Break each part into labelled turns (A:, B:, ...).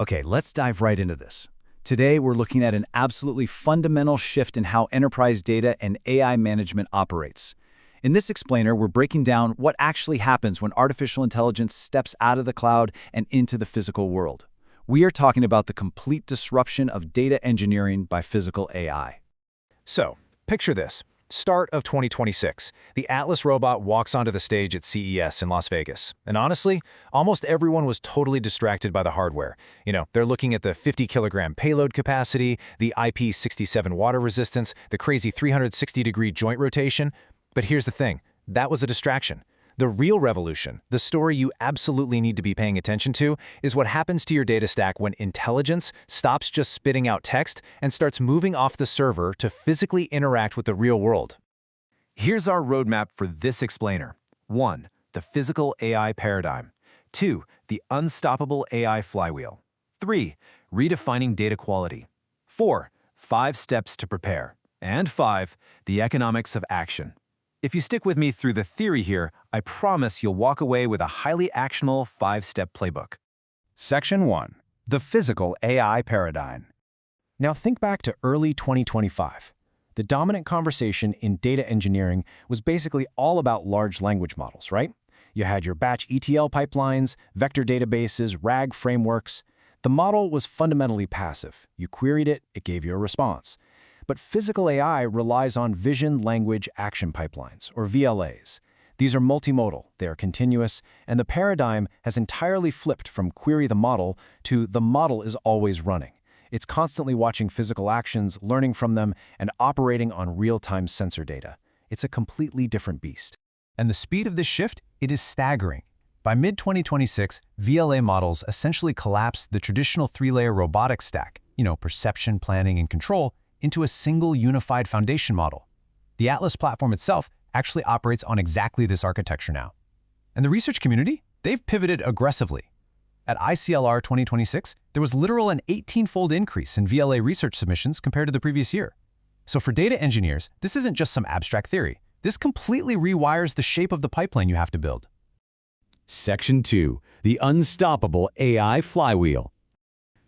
A: Okay, let's dive right into this. Today, we're looking at an absolutely fundamental shift in how enterprise data and AI management operates. In this explainer, we're breaking down what actually happens when artificial intelligence steps out of the cloud and into the physical world. We are talking about the complete disruption of data engineering by physical AI.
B: So, picture this. Start of 2026. The Atlas robot walks onto the stage at CES in Las Vegas. And honestly, almost everyone was totally distracted by the hardware. They're looking at the 50-kilogram payload capacity, the IP67 water resistance, the crazy 360-degree joint rotation. But here's the thing. That was a distraction. The real revolution, the story you absolutely need to be paying attention to, is what happens to your data stack when intelligence stops just spitting out text and starts moving off the server to physically interact with the real world. Here's our roadmap for this explainer. 1. The physical AI paradigm. 2. The unstoppable AI flywheel. 3. Redefining data quality. 4. 5 steps to prepare. And 5. The economics of action. If you stick with me through the theory here, I promise you'll walk away with a highly actionable 5-step playbook.
C: Section 1. The Physical AI Paradigm. Now think back to early 2025. The dominant conversation in data engineering was basically all about large language models, right? You had your batch ETL pipelines, vector databases, RAG frameworks. The model was fundamentally passive. You queried it, it gave you a response. But physical AI relies on vision language action pipelines, or VLAs. These are multimodal, they are continuous, and the paradigm has entirely flipped from query the model to the model is always running. It's constantly watching physical actions, learning from them, and operating on real-time sensor data. It's a completely different beast.
B: And the speed of this shift, it is staggering. By mid-2026, VLA models essentially collapsed the traditional 3-layer robotics stack, perception, planning, and control, into a single unified foundation model. The Atlas platform itself actually operates on exactly this architecture now. And the research community, they've pivoted aggressively. At ICLR 2026, there was literal an 18-fold increase in VLA research submissions compared to the previous year. So for data engineers, this isn't just some abstract theory. This completely rewires the shape of the pipeline you have to build.
A: Section 2. The Unstoppable AI Flywheel.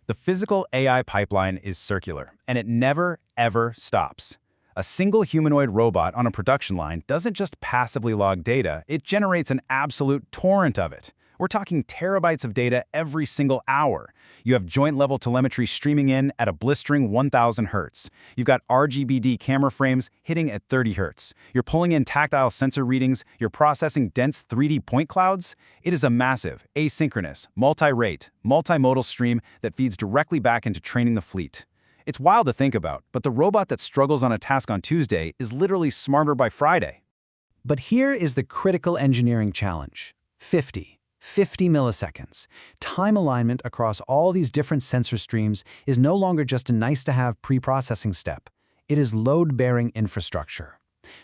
C: The physical AI pipeline is circular, and it never, ever stops. A single humanoid robot on a production line doesn't just passively log data, it generates an absolute torrent of it. We're talking terabytes of data every single hour. You have joint-level telemetry streaming in at a blistering 1,000 Hz. You've got RGBD camera frames hitting at 30 Hz. You're pulling in tactile sensor readings. You're processing dense 3D point clouds. It is a massive, asynchronous, multi-rate, multi-modal stream that feeds directly back into training the fleet. It's wild to think about, but the robot that struggles on a task on Tuesday is literally smarter by Friday.
A: But here is the critical engineering challenge. 50 milliseconds. Time alignment across all these different sensor streams is no longer just a nice-to-have pre-processing step. It is load-bearing infrastructure.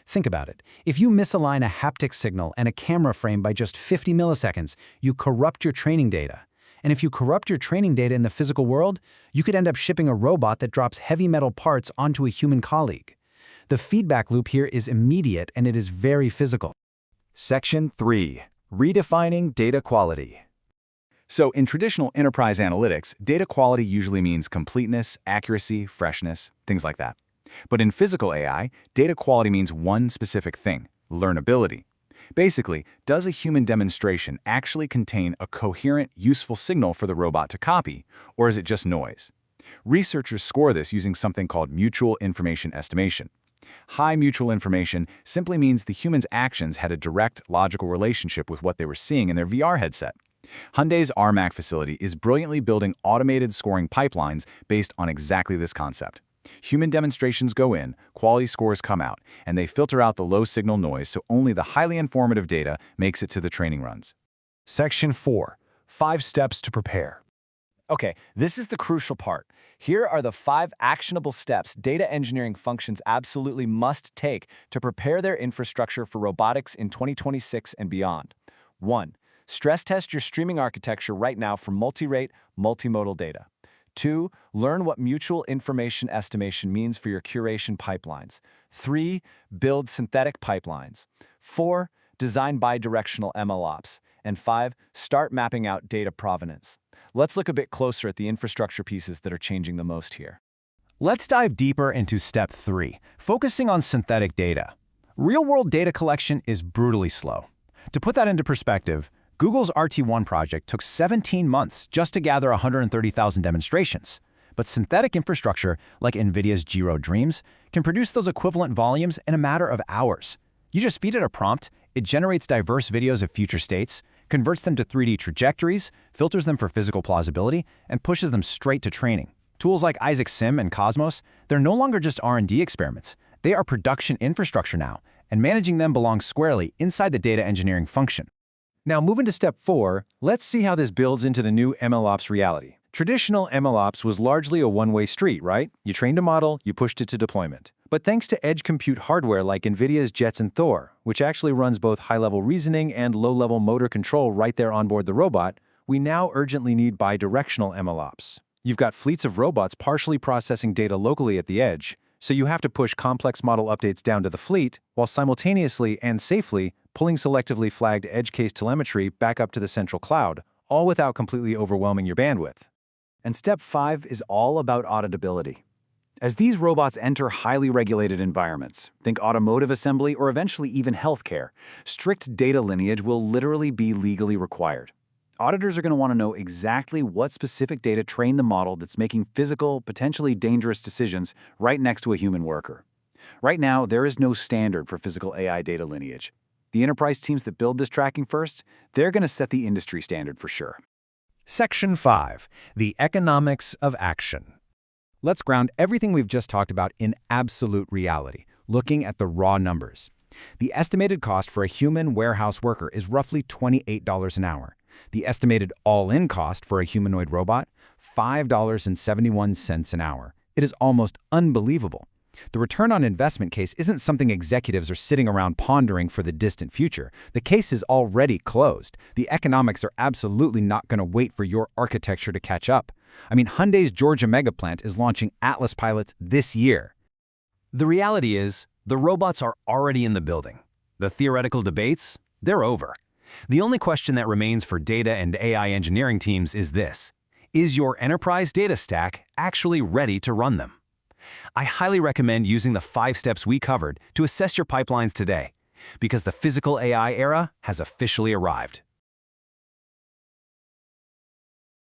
A: Think about it. If you misalign a haptic signal and a camera frame by just 50 milliseconds, you corrupt your training data. And if you corrupt your training data in the physical world, you could end up shipping a robot that drops heavy metal parts onto a human colleague. The feedback loop here is immediate and it is very physical.
C: Section 3. Redefining data quality.
A: So in traditional enterprise analytics, data quality usually means completeness, accuracy, freshness, things like that. But in physical AI, data quality means one specific thing: learnability. Basically, does a human demonstration actually contain a coherent, useful signal for the robot to copy, or is it just noise? Researchers score this using something called mutual information estimation. High mutual information simply means the human's actions had a direct, logical relationship with what they were seeing in their VR headset. Hyundai's RMAC facility is brilliantly building automated scoring pipelines based on exactly this concept. Human demonstrations go in, quality scores come out, and they filter out the low-signal noise so only the highly informative data makes it to the training runs.
B: Section 4. 5 steps to prepare.
C: Okay, this is the crucial part. Here are the 5 actionable steps data engineering functions absolutely must take to prepare their infrastructure for robotics in 2026 and beyond. 1. Stress test your streaming architecture right now for multi-rate, multimodal data. 2. Learn what mutual information estimation means for your curation pipelines. 3. Build synthetic pipelines. 4. Design bidirectional MLOps.
A: And 5, start mapping out data provenance. Let's look a bit closer at the infrastructure pieces that are changing the most here.
C: Let's dive deeper into step 3, focusing on synthetic data. Real-world data collection is brutally slow. To put that into perspective, Google's RT1 project took 17 months just to gather 130,000 demonstrations. But synthetic infrastructure, like NVIDIA's Giro Dreams, can produce those equivalent volumes in a matter of hours. You just feed it a prompt, it generates diverse videos of future states, converts them to 3D trajectories, filters them for physical plausibility, and pushes them straight to training. Tools like Isaac Sim and Cosmos, they're no longer just R&D experiments. They are production infrastructure now, and managing them belongs squarely inside the data engineering function.
B: Now, moving to step 4, let's see how this builds into the new MLOps reality. Traditional MLOps was largely a one-way street, right? You trained a model, you pushed it to deployment. But thanks to edge compute hardware like NVIDIA's Jetson Thor, which actually runs both high-level reasoning and low-level motor control right there on board the robot, we now urgently need bidirectional MLOps. You've got fleets of robots partially processing data locally at the edge, so you have to push complex model updates down to the fleet, while simultaneously and safely pulling selectively flagged edge case telemetry back up to the central cloud, all without completely overwhelming your bandwidth.
A: And step 5 is all about auditability. As these robots enter highly regulated environments, think automotive assembly or eventually even healthcare, strict data lineage will literally be legally required. Auditors are going to want to know exactly what specific data trained the model that's making physical, potentially dangerous decisions right next to a human worker. Right now, there is no standard for physical AI data lineage. The enterprise teams that build this tracking first, they're going to set the industry standard for sure.
C: Section 5, the economics of action. Let's ground everything we've just talked about in absolute reality, looking at the raw numbers. The estimated cost for a human warehouse worker is roughly $28 an hour. The estimated all-in cost for a humanoid robot, $5.71 an hour. It is almost unbelievable. The return on investment case isn't something executives are sitting around pondering for the distant future. The case is already closed. The economics are absolutely not going to wait for your architecture to catch up. I mean, Hyundai's Georgia megaplant is launching Atlas pilots this year.
D: The reality is, the robots are already in the building. The theoretical debates, they're over. The only question that remains for data and AI engineering teams is this: is your enterprise data stack actually ready to run them? I highly recommend using the 5 steps we covered to assess your pipelines today, because the physical AI era has officially arrived.